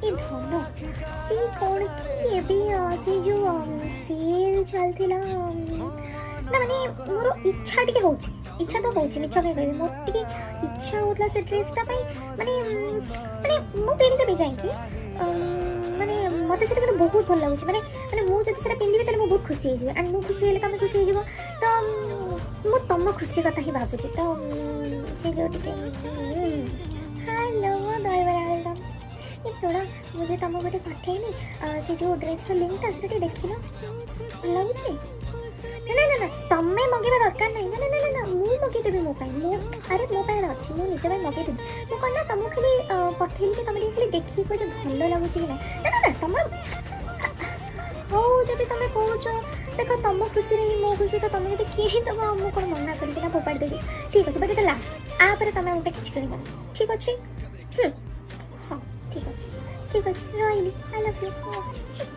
ए धन सी कौन कि एबे से जो सेल चलथिला ना माने मोर इच्छा टिके होची इच्छा तो होची मिछ के कहबे मोर टिके इच्छा होतला से ड्रेसटा पई माने माने मु पेनी देबे जाई कि माने मते सेटा बहुत भल लागुची माने माने मु जति सेटा पिंदिबे तले मु बहुत खुशी हे जेबे एंड मु खुशी हेले तमे खुशी हे जेबो तो मु तम खुशी कथा ही भाबुची तो से जो टिके हेलो दयबरा आलदम ए सोडा मुझे तम गोटे पठेनी से जो ड्रेस रो लिंक ता सेटा देखिलो लागुची ना ना ना तमे मगेबा दरकार नहीं ना ना ना ना मु मगे देबे मो पाई मु अरे मो पाई अछि मु निजे भाई मगे देबे मु कोन ना तमु खाली पठेली के तमे खाली देखि को जे भलो लागुची कि ना ना ना तमर हो जदि तमे कहउछो देखो तम खुशी रही मो खुशी तो तमे जदि केही तब मु कोन मना करि के ना फोपाड़ देबी ठीक अछि बट एटा लास्ट आ पर तमे ओटे किछ करिबा ठीक अछि हां ठीक अछि रहिली आई लव यू